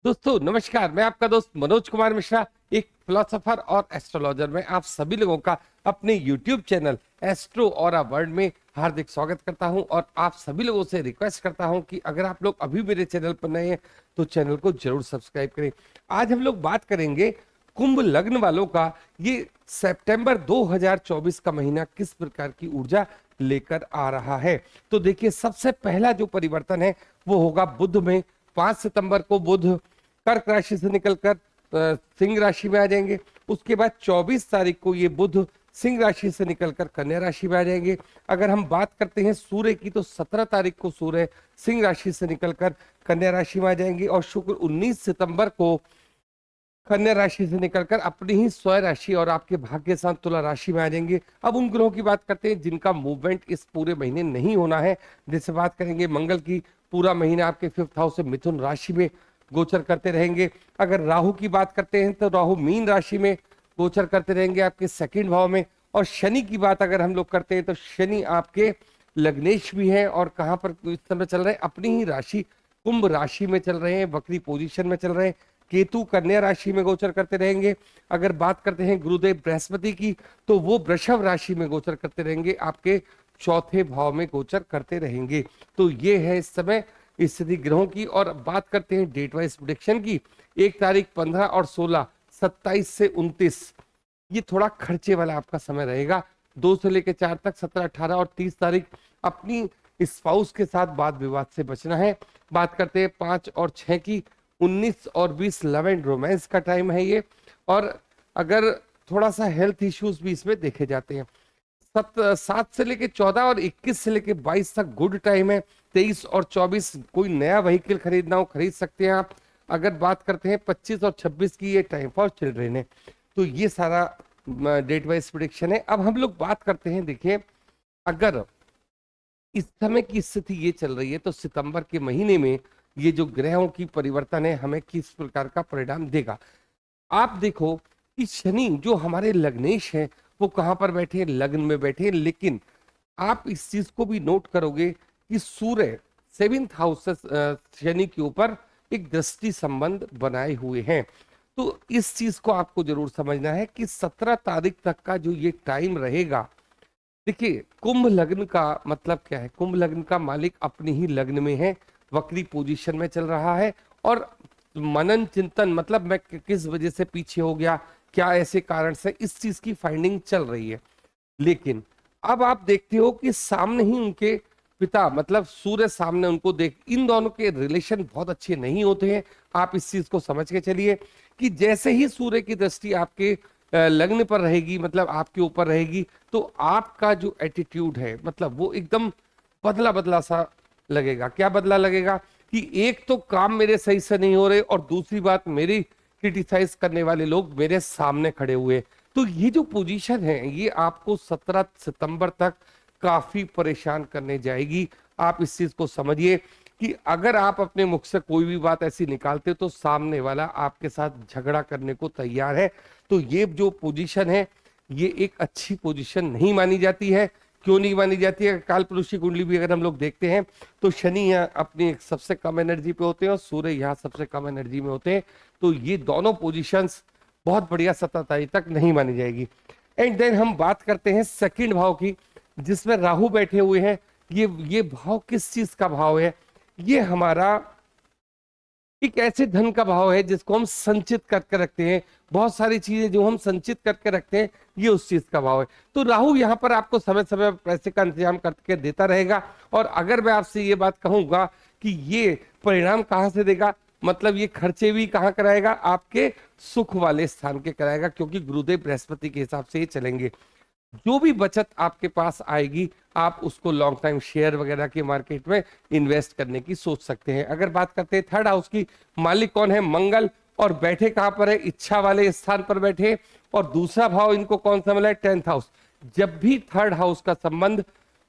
दोस्तों नमस्कार, मैं आपका दोस्त मनोज कुमार मिश्रा, एक फिलोसोफर और एस्ट्रोलॉजर में आप सभी लोगों का अपने YouTube channel astro aura world में हार्दिक स्वागत करता हूं। और आप सभी लोगों से रिक्वेस्ट करता हूं कि अगर आप लोग अभी मेरे चैनल पर नए हैं तो चैनल को जरूर सब्सक्राइब करें। आज हम लोग बात करेंगे कुंभ लग्न वालों का ये सितंबर 2024 का महीना किस प्रकार की ऊर्जा लेकर आ रहा है। तो देखिए, सबसे पहला जो परिवर्तन है वो होगा बुध में। 5 सितंबर को बुध कर्क राशि से निकलकर सिंह राशि में आ जाएंगे। उसके बाद 24 तारीख को ये बुध सिंह राशि से निकलकर कन्या राशि में आ जाएंगे। अगर हम बात करते हैं सूर्य की तो 17 तारीख को सूर्य सिंह राशि से निकलकर कन्या राशि में आ जाएंगे और शुक्र 19 सितंबर को कन्या राशि से निकलकर अपनी ही स्वयं राशि और आपके भाग्य साथ तुला राशि में आ जाएंगे। अब उन ग्रहों की बात करते हैं जिनका मूवमेंट इस पूरे महीने नहीं होना है। जैसे बात करेंगे मंगल की, पूरा महीना आपके 5th हाउस से मिथुन राशि में गोचर करते रहेंगे। अगर राहु की बात करते हैं तो राहु मीन राशि में गोचर करते रहेंगे आपके 2nd भाव में। और शनि की बात अगर हम लोग करते हैं तो शनि आपके लग्नेश भी है और कहां पर इस समय चल रहे हैं, अपनी ही राशि कुंभ राशि में चल रहे हैं, वक्री पोजीशन में चल रहे हैं। केतु कन्या राशि में गोचर करते रहेंगे। अगर बात करते हैं गुरुदेव बृहस्पति की तो वो वृषभ राशि में गोचर करते रहेंगे, आपके 4थे भाव में गोचर करते रहेंगे। तो ये है इस समय स्थिति ग्रहों की। और बात करते हैं डेट वाइज प्रेडिक्शन की। 1 तारीख, 15 और 16, 27 से 29 ये थोड़ा खर्चे वाला आपका समय रहेगा। 2 से लेकर 4 तक, 17, 18 और 30 तारीख अपनी स्पाउस के साथ वाद विवाद से बचना है। बात करते हैं 5 और 6 की। 19 और 20 लव एंड रोमांस का टाइम है ये। और अगर थोड़ा सा हेल्थ इश्यूज भी इसमें देखे जाते हैं। 7 से लेके 14 और 21 से लेके 22 तक गुड टाइम है। 23 और 24 कोई नया व्हीकल खरीदना हो खरीद सकते हैं आप। अगर बात करते हैं 25 और 26 की, ये टाइम फॉर चिल्ड्रेन है। तो ये सारा डेट वाइज प्रेडिक्शन है। अब हम लोग बात करते हैं, देखिए अगर इस समय की स्थिति ये चल रही है तो सितंबर के महीने में ये जो ग्रहों की परिवर्तन है हमें किस प्रकार का परिणाम देगा। आप देखो कि शनि जो हमारे लग्नेश है वो कहां पर बैठे हैं, लग्न में बैठे हैं। लेकिन आप इस चीज को भी नोट करोगे कि सूर्य 7th हाउस से शनि के ऊपर एक दृष्टि संबंध बनाए हुए हैं। तो इस चीज को आपको जरूर समझना है कि 17 तारीख तक का जो ये टाइम रहेगा। देखिए, कुंभ लग्न का मतलब क्या है? कुंभ लग्न का मालिक अपनी ही लग्न में है, वक्री पोजीशन में चल रहा है। और मनन चिंतन, मतलब मैं किस वजह से पीछे हो गया, क्या ऐसे कारण से, इस चीज की फाइंडिंग चल रही है। लेकिन अब आप देखते हो कि सामने ही उनके पिता, मतलब सूर्य सामने उनको देख, इन दोनों के रिलेशन बहुत अच्छे नहीं होते हैं। आप इस चीज को समझ के चलिए कि जैसे ही सूर्य की दृष्टि आपके लग्न पर रहेगी, मतलब आपके ऊपर रहेगी, तो आपका जो एटीट्यूड है मतलब वो एकदम बदला बदला सा लगेगा। क्या बदला लगेगा कि एक तो काम मेरे सही से नहीं हो रहे और दूसरी बात मेरी क्रिटिसाइज करने वाले लोग मेरे सामने खड़े हुए। तो ये जो पोजीशन है ये आपको 17 सितंबर तक काफी परेशान करने जाएगी। आप इस चीज को समझिए कि अगर आप अपने मुख से कोई भी बात ऐसी निकालते तो सामने वाला आपके साथ झगड़ा करने को तैयार है। तो ये जो पोजीशन है ये एक अच्छी पोजीशन नहीं मानी जाती है। क्यों नहीं मानी जाती है? काल पुरुष की कुंडली भी अगर हम लोग देखते हैं तो शनि यहाँ अपनी सबसे कम एनर्जी पे होते हैं और सूर्य यहाँ सबसे कम एनर्जी में होते हैं। तो ये दोनों पोजीशंस बहुत बढ़िया 17 तारीख तक नहीं मानी जाएगी। एंड देन हम बात करते हैं 2nd भाव की, जिसमें राहु बैठे हुए हैं। ये भाव किस चीज का भाव है? ये हमारा एक ऐसे धन का भाव है जिसको हम संचित करके रखते हैं। बहुत सारी चीजें जो हम संचित करके रखते हैं ये उस चीज का भाव है। तो राहु यहाँ पर आपको समय समय पैसे का इंतजाम करके देता रहेगा। और अगर मैं आपसे ये बात कहूंगा कि ये परिणाम कहाँ से देगा, मतलब ये खर्चे भी कहाँ कराएगा, आपके सुख वाले स्थान के कराएगा, क्योंकि गुरुदेव बृहस्पति के हिसाब से ये चलेंगे। जो भी बचत आपके पास आएगी आप उसको लॉन्ग टाइम शेयर वगैरह के मार्केट में इन्वेस्ट करने की सोच सकते हैं। अगर बात करते हैं 3rd हाउस की, मालिक कौन है? मंगल। और बैठे कहां पर है? इच्छा वाले स्थान पर बैठे। और दूसरा भाव इनको कौन सा मिला है? 10th house. जब भी 3rd हाउस का संबंध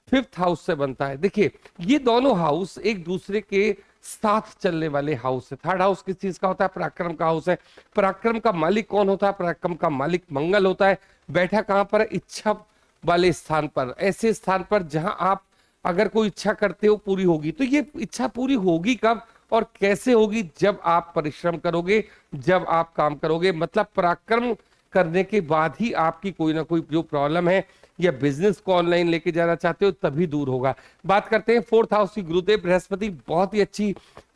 5th हाउस से बनता है, देखिए ये दोनों हाउस एक दूसरे के साथ चलने वाले हाउस है। 3rd हाउस किस चीज का होता है? पराक्रम का हाउस है। पराक्रम का मालिक कौन होता है? पराक्रम का मालिक मंगल होता है। बैठा कहां पर है? इच्छा वाले स्थान पर, ऐसे स्थान पर जहां आप अगर कोई इच्छा करते हो पूरी होगी। तो ये इच्छा पूरी होगी कब? और कैसे होगी? जब आप परिश्रम करोगे, जब आप काम करोगे, मतलब पराक्रम करने के बाद ही आपकी कोई ना कोई जो प्रॉब्लम है या बिजनेस को ऑनलाइन लेके जाना चाहते हो तभी दूर होगा। बात करते हैं फोर्थ हाउस की। गुरुदेव बृहस्पति बहुत ही अच्छी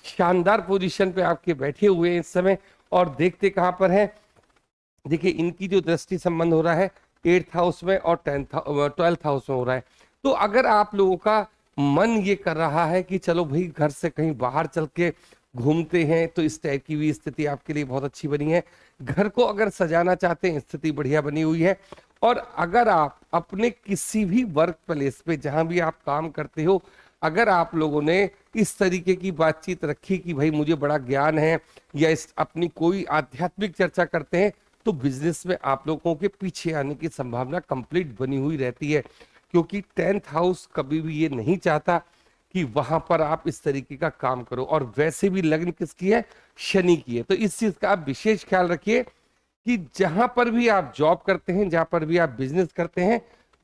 शानदार पोजीशन पे आपके बैठे हुए हैं इस समय, और देखते कहां पर है, देखिए इनकी जो दृष्टि संबंध हो रहा है 8th हाउस में और 12th हाउस में हो रहा है। तो अगर आप लोगों का मन ये कर रहा है कि चलो भाई घर से कहीं बाहर चल के घूमते हैं, तो इस टाइप की भी स्थिति आपके लिए बहुत अच्छी बनी है। घर को अगर सजाना चाहते हैं, स्थिति बढ़िया बनी हुई है। और अगर आप अपने किसी भी वर्क प्लेस पे जहां भी आप काम करते हो, अगर आप लोगों ने इस तरीके की बातचीत रखी कि भाई मुझे बड़ा ज्ञान है, या इस अपनी कोई आध्यात्मिक चर्चा करते हैं, तो बिजनेस में आप लोगों के पीछे आने की संभावना कंप्लीट बनी हुई रहती है। क्योंकि 10th हाउस कभी भी ये नहीं चाहता कि वहां पर आप इस तरीके का काम करो। और वैसे भी लग्न किसकी है? शनि की है। तो इस चीज का आप विशेष ख्याल रखिए कि जहां पर भी आप जॉब करते हैं, जहां पर भी आप बिजनेस करते हैं,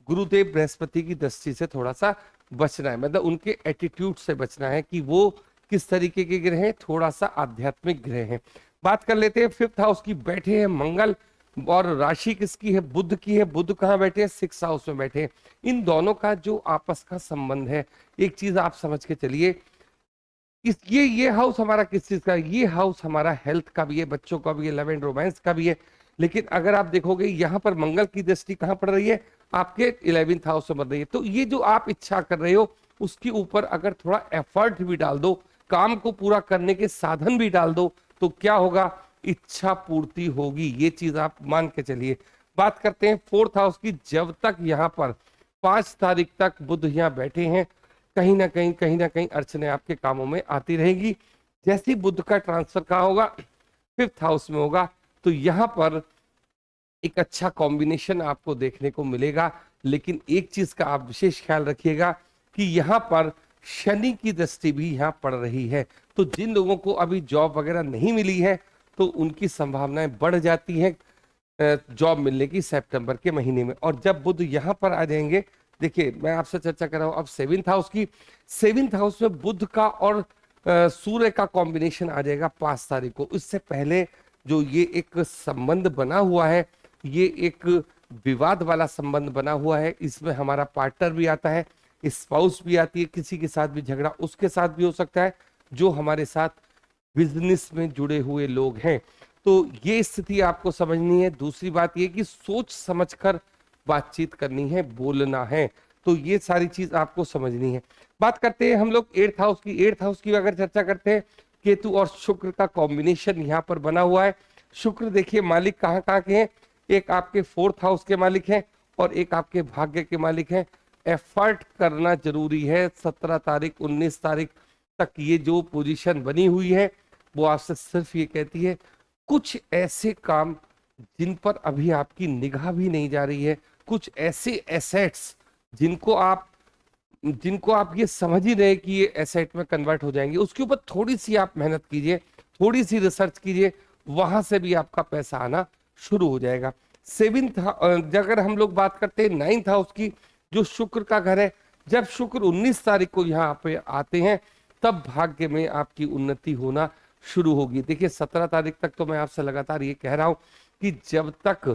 गुरुदेव बृहस्पति की दृष्टि से थोड़ा सा बचना है, मतलब उनके एटीट्यूड से बचना है कि वो किस तरीके के ग्रह हैं, थोड़ा सा आध्यात्मिक ग्रह हैं। बात कर लेते हैं 5th हाउस की। बैठे हैं मंगल, और राशि किसकी है? बुध की है। बुध कहाँ बैठे हैं? 6th हाउस में बैठे हैं। इन दोनों का जो आपस का संबंध है, एक चीज आप समझ के चलिए, इस ये हाउस हमारा किस चीज का है? ये हाउस हमारा हेल्थ का भी है, बच्चों का भी है, लव एंड रोमांस का भी है। लेकिन अगर आप देखोगे यहाँ पर मंगल की दृष्टि कहाँ पड़ रही है? आपके 11th हाउस से पड़ रही है। तो ये जो आप इच्छा कर रहे हो, उसके ऊपर अगर थोड़ा एफर्ट भी डाल दो, काम को पूरा करने के साधन भी डाल दो, तो क्या होगा? इच्छा पूर्ति होगी। ये चीज आप मान के चलिए। बात करते हैं 4th हाउस की। जब तक यहाँ पर 5 तारीख तक बुध यहाँ बैठे हैं, कहीं ना कहीं अड़चने आपके कामों में आती रहेगी। जैसे ही बुध का ट्रांसफर कहाँ होगा? 5th हाउस में होगा। तो यहाँ पर एक अच्छा कॉम्बिनेशन आपको देखने को मिलेगा। लेकिन एक चीज का आप विशेष ख्याल रखिएगा कि यहाँ पर शनि की दृष्टि भी यहाँ पड़ रही है। तो जिन लोगों को अभी जॉब वगैरह नहीं मिली है, तो उनकी संभावनाएं बढ़ जाती हैं जॉब मिलने की सितंबर के महीने में। और जब बुध यहाँ पर आ जाएंगे, देखिए मैं आपसे चर्चा कर रहा हूं अब 7th हाउस की। 7th हाउस में बुध का और सूर्य का कॉम्बिनेशन आ जाएगा 5 तारीख को। इससे पहले जो ये एक संबंध बना हुआ है, ये एक विवाद वाला संबंध बना हुआ है। इसमें हमारा पार्टनर भी आता है, स्पाउस भी आती है, किसी के साथ भी झगड़ा उसके साथ भी हो सकता है, जो हमारे साथ बिजनेस में जुड़े हुए लोग हैं। तो ये स्थिति आपको समझनी है। दूसरी बात ये कि सोच समझकर बातचीत करनी है, बोलना है। तो ये सारी चीज आपको समझनी है। बात करते हैं हम लोग 8th हाउस की। 8th हाउस की अगर चर्चा करते हैं, केतु और शुक्र का कॉम्बिनेशन यहाँ पर बना हुआ है। शुक्र देखिए मालिक कहाँ कहाँ के हैं? एक आपके 4th हाउस के मालिक हैं और एक आपके भाग्य के मालिक हैं। एफर्ट करना जरूरी है। 17 तारीख 19 तारीख तक ये जो पोजीशन बनी हुई है, वो आपसे सिर्फ ये कहती है कुछ ऐसे काम जिन पर अभी आपकी निगाह भी नहीं जा रही है, कुछ ऐसे एसेट्स जिनको आप ये समझ ही रहे कि ये एसेट में कन्वर्ट हो जाएंगे, उसके ऊपर थोड़ी सी आप मेहनत कीजिए, थोड़ी सी रिसर्च कीजिए, वहां से भी आपका पैसा आना शुरू हो जाएगा। 7th अगर हम लोग बात करते हैं 9th हाउस की, जो शुक्र का घर है, जब शुक्र 19 तारीख को यहाँ पे आते हैं, तब भाग्य में आपकी उन्नति होना शुरू होगी। देखिए 17 तारीख तक तो मैं आपसे लगातार ये कह रहा हूं कि जब तक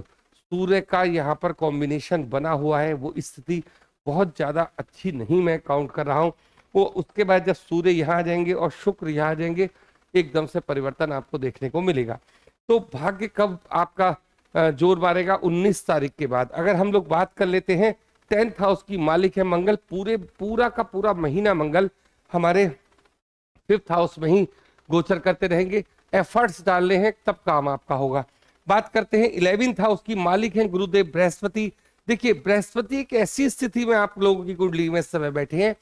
सूर्य का यहाँ पर कॉम्बिनेशन बना हुआ है, वो स्थिति बहुत ज्यादा अच्छी नहीं मैं काउंट कर रहा हूं। वो उसके बाद जब सूर्य यहाँ आ जाएंगे और शुक्र यहाँ आ जाएंगे, एकदम से परिवर्तन आपको देखने को मिलेगा। तो भाग्य कब आपका जोर मारेगा? 19 तारीख के बाद। अगर हम लोग बात कर लेते हैं 10th हाउस की, मालिक है मंगल। पूरा का पूरा महीना मंगल हमारे 5th हाउस में ही गोचर करते रहेंगे। एफर्ट्स डालने हैं तब काम आपका होगा। बात करते हैं 11th हाउस की, मालिक हैं गुरुदेव बृहस्पति। देखिए बृहस्पति एक ऐसी स्थिति में आप लोगों की कुंडली में इस समय बैठे हैं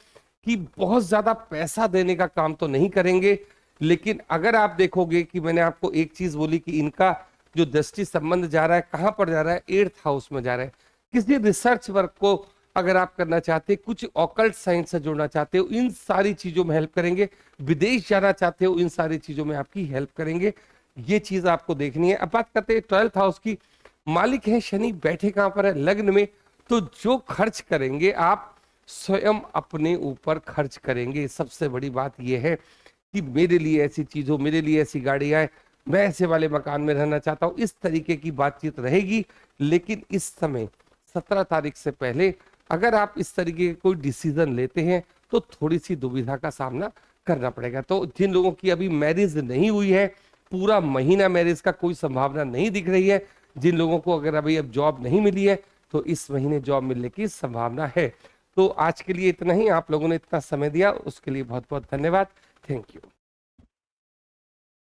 कि बहुत ज्यादा पैसा देने का काम तो नहीं करेंगे, लेकिन अगर आप देखोगे कि मैंने आपको एक चीज बोली कि इनका जो दृष्टि संबंध जा रहा है, कहां पर जा रहा है? 8th हाउस में जा रहा है। किसी रिसर्च वर्क को अगर आप करना चाहते हैं, कुछ ऑकल्ट साइंस से जुड़ना चाहते हो, इन सारी चीजों में हेल्प करेंगे। विदेश जाना चाहते हो, इन सारी चीजों में आपकी हेल्प करेंगे। ये चीज आपको देखनी है। अब बात करते हैं 12th हाउस की, मालिक है शनि, बैठे कहां पर है? लग्न में। तो जो खर्च करेंगे आप स्वयं अपने ऊपर खर्च करेंगे। सबसे बड़ी बात यह है कि मेरे लिए ऐसी चीज हो, मेरे लिए ऐसी गाड़ी आए, मैं ऐसे वाले मकान में रहना चाहता हूँ, इस तरीके की बातचीत रहेगी। लेकिन इस समय 17 तारीख से पहले अगर आप इस तरीके के कोई डिसीजन लेते हैं तो थोड़ी सी दुविधा का सामना करना पड़ेगा। तो जिन लोगों की अभी मैरिज नहीं हुई है, पूरा महीना मैरिज का कोई संभावना नहीं दिख रही है, जिन लोगों को अगर अभी अब जॉब नहीं मिली है तो इस महीने जॉब मिलने की संभावना है। तो आज के लिए इतना ही। आप लोगों ने इतना समय दिया उसके लिए बहुत बहुत धन्यवाद। Thank you.